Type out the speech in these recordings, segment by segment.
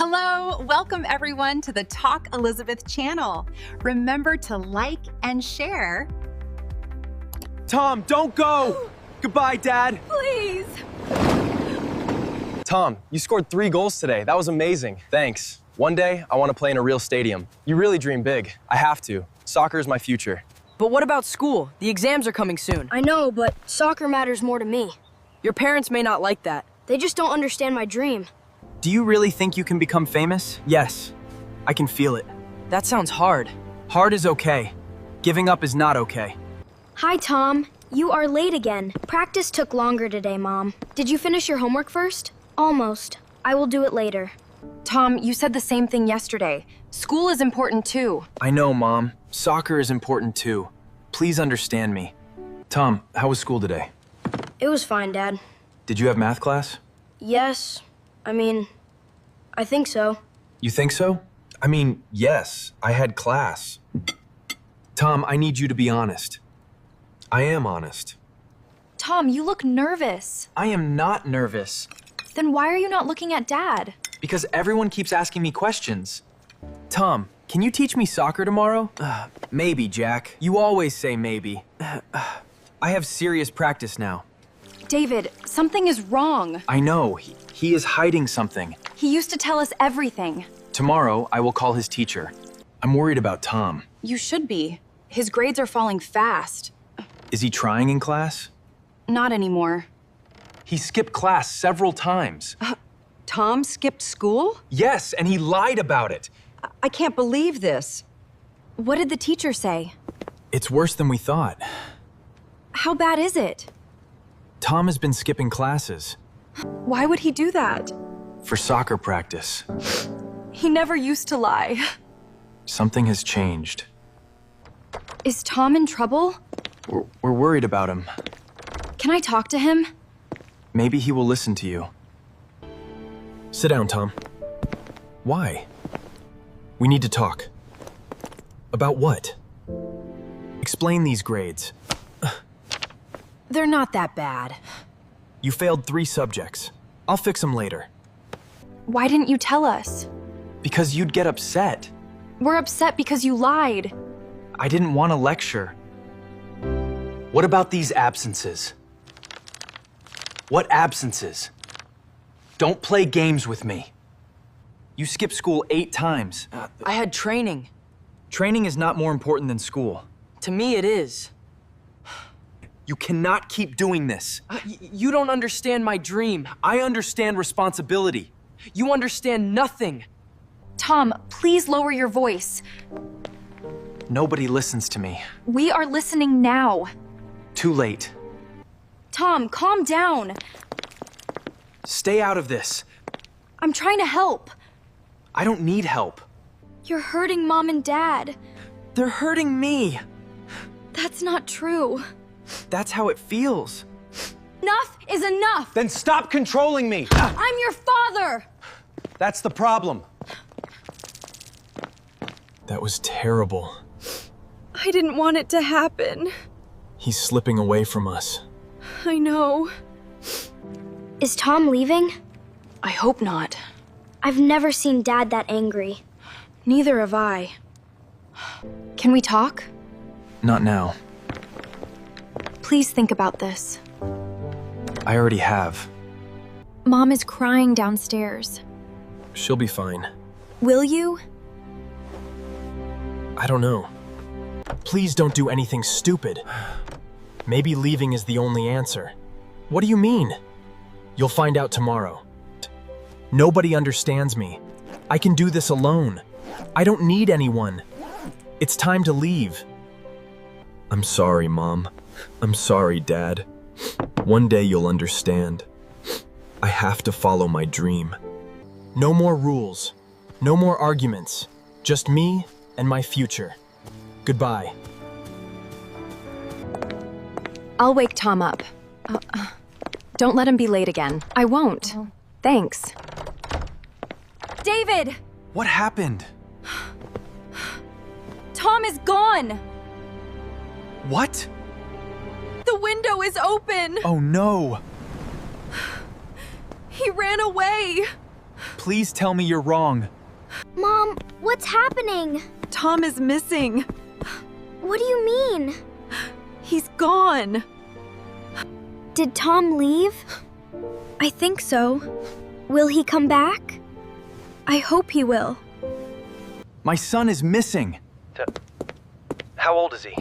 Hello, welcome everyone to the Talk Elizabeth channel. Remember to like and share. Tom, don't go! Goodbye, Dad. Please. Tom, you scored 3 goals today. That was amazing. Thanks. One day, I want to play in a real stadium. You really dream big. I have to. Soccer is my future. But what about school? The exams are coming soon. I know, but soccer matters more to me. Your parents may not like that. They just don't understand my dream. Do you really think you can become famous? Yes. I can feel it. That sounds hard. Hard is okay. Giving up is not okay. Hi, Tom. You are late again. Practice took longer today, Mom. Did you finish your homework first? Almost. I will do it later. Tom, you said the same thing yesterday. School is important too. I know, Mom. Soccer is important too. Please understand me. Tom, how was school today? It was fine, Dad. Did you have math class? Yes. I think so. You think so? Yes, I had class. Tom, I need you to be honest. I am honest. Tom, you look nervous. I am not nervous. Then why are you not looking at Dad? Because everyone keeps asking me questions. Tom, can you teach me soccer tomorrow? Maybe, Jack. You always say maybe. I have serious practice now. David, something is wrong. I know. He is hiding something. He used to tell us everything. Tomorrow, I will call his teacher. I'm worried about Tom. You should be. His grades are falling fast. Is he trying in class? Not anymore. He skipped class several times. Tom skipped school? Yes, and he lied about it. I can't believe this. What did the teacher say? It's worse than we thought. How bad is it? Tom has been skipping classes. Why would he do that? For soccer practice. He never used to lie. Something has changed. Is Tom in trouble? We're worried about him. Can I talk to him? Maybe he will listen to you. Sit down, Tom. Why? We need to talk. About what? Explain these grades. They're not that bad. You failed 3 subjects. I'll fix them later. Why didn't you tell us? Because you'd get upset. We're upset because you lied. I didn't want to lecture. What about these absences? What absences? Don't play games with me. You skipped school 8 times. I had training. Training is not more important than school. To me, it is. You cannot keep doing this. You don't understand my dream. I understand responsibility. You understand nothing. Tom, please lower your voice. Nobody listens to me. We are listening now. Too late. Tom, calm down. Stay out of this. I'm trying to help. I don't need help. You're hurting Mom and Dad. They're hurting me. That's not true. That's how it feels. Enough is enough! Then stop controlling me. I'm your father! That's the problem. That was terrible. I didn't want it to happen. He's slipping away from us. I know. Is Tom leaving? I hope not. I've never seen Dad that angry. Neither have I. Can we talk? Not now. Please think about this. I already have. Mom is crying downstairs. She'll be fine. Will you? I don't know. Please don't do anything stupid. Maybe leaving is the only answer. What do you mean? You'll find out tomorrow. Nobody understands me. I can do this alone. I don't need anyone. It's time to leave. I'm sorry, Mom. I'm sorry, Dad. One day you'll understand. I have to follow my dream. No more rules. No more arguments. Just me and my future. Goodbye. I'll wake Tom up. Don't let him be late again. I won't. Thanks. David! What happened? Tom is gone! What? The window is open! Oh no! He ran away! Please tell me you're wrong. Mom, what's happening? Tom is missing. What do you mean? He's gone. Did Tom leave? I think so. Will he come back? I hope he will. My son is missing. How old is he?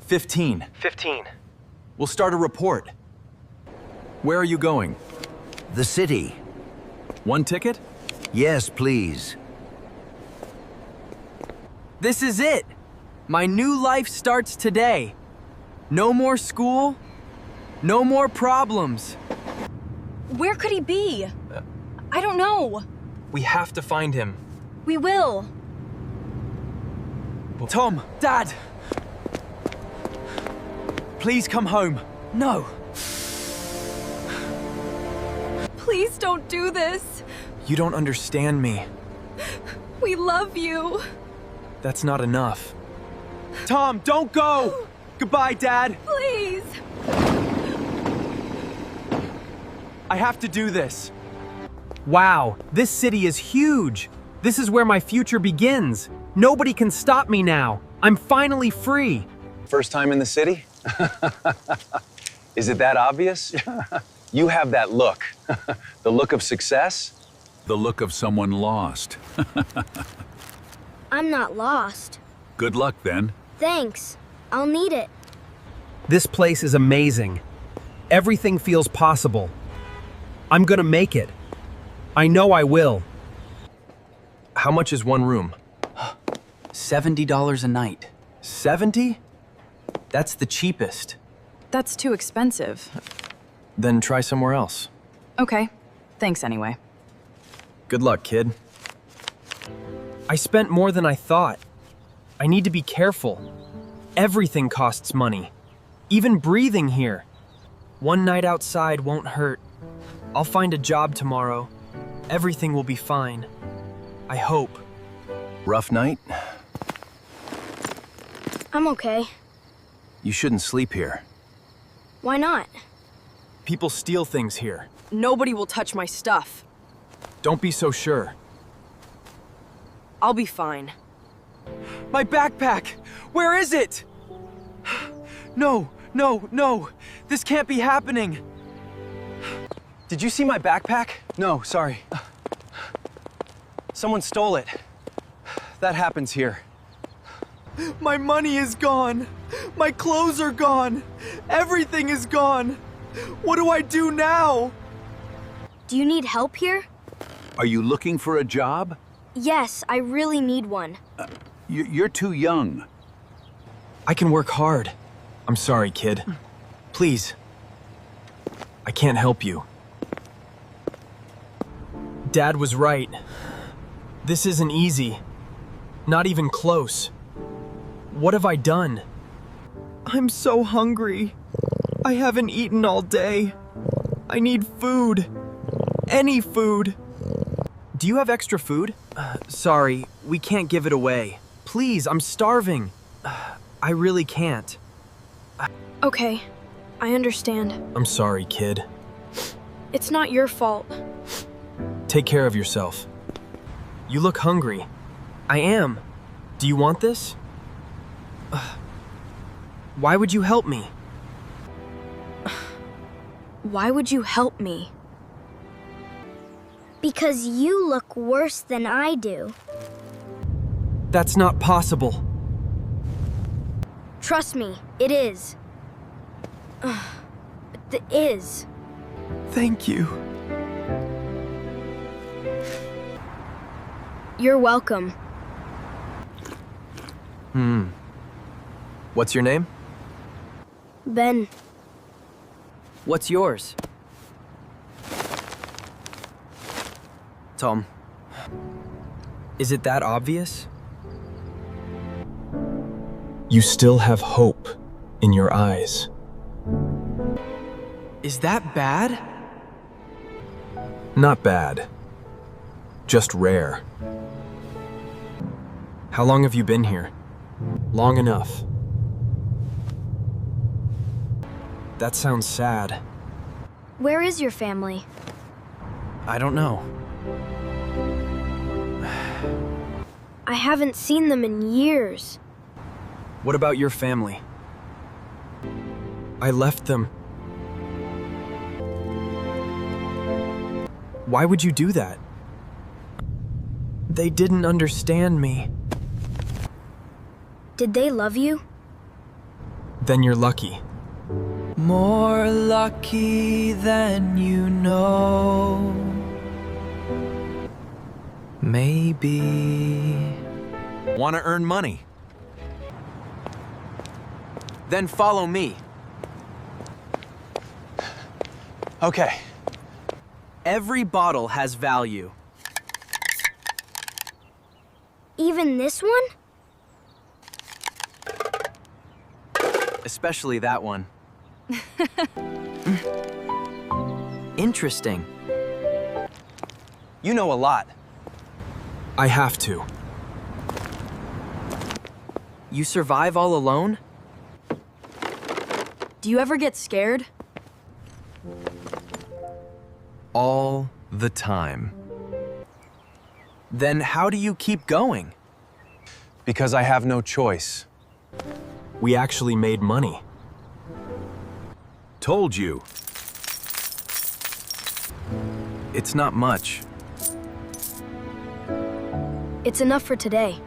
15. 15. We'll start a report. Where are you going? The city. One ticket? Yes, please. This is it. My new life starts today. No more school. No more problems. Where could he be? I don't know. We have to find him. We will. Tom, Dad! please come home. No. Please don't do this. You don't understand me. We love you. That's not enough. Tom, don't go! Goodbye, Dad. Please. I have to do this. Wow, this city is huge. This is where my future begins. Nobody can stop me now. I'm finally free. First time in the city? Is it that obvious? You have that look. The look of success. The look of someone lost. I'm not lost. Good luck then. Thanks. I'll need it. This place is amazing. Everything feels possible. I'm gonna make it. I know I will. How much is one room? $70 a night. 70? That's the cheapest. That's too expensive. Then try somewhere else. Okay. Thanks anyway. Good luck, kid. I spent more than I thought. I need to be careful. Everything costs money. Even breathing here. One night outside won't hurt. I'll find a job tomorrow. Everything will be fine. I hope. Rough night? I'm okay. You shouldn't sleep here. Why not? People steal things here. Nobody will touch my stuff. Don't be so sure. I'll be fine. My backpack! Where is it? No, no, no! This can't be happening! Did you see my backpack? No, sorry. Someone stole it. That happens here. My money is gone! My clothes are gone! Everything is gone! What do I do now? Do you need help here? Are you looking for a job? Yes, I really need one. You're too young. I can work hard. I'm sorry, kid. Please. I can't help you. Dad was right. This isn't easy. Not even close. What have I done? I'm so hungry. I haven't eaten all day. I need food. Any food. Do you have extra food? Sorry, we can't give it away. Please, I'm starving. I really can't. Okay, I understand. I'm sorry, kid. It's not your fault. Take care of yourself. You look hungry. I am. Do you want this? Why would you help me? Why would you help me? Because you look worse than I do. That's not possible. Trust me, it is. It is. Thank you. You're welcome. What's your name? Ben. What's yours? Tom. Is it that obvious? You still have hope in your eyes. Is that bad? Not bad. Just rare. How long have you been here? Long enough. That sounds sad. Where is your family? I don't know. I haven't seen them in years. What about your family? I left them. Why would you do that? They didn't understand me. Did they love you? Then you're lucky. More lucky than you know. Maybe. Want to earn money? Then follow me. Okay. Every bottle has value. Even this one? Especially that one. Interesting. You know a lot. I have to. You survive all alone? Do you ever get scared? All the time. Then how do you keep going? Because I have no choice. We actually made money. Told you. It's not much. It's enough for today.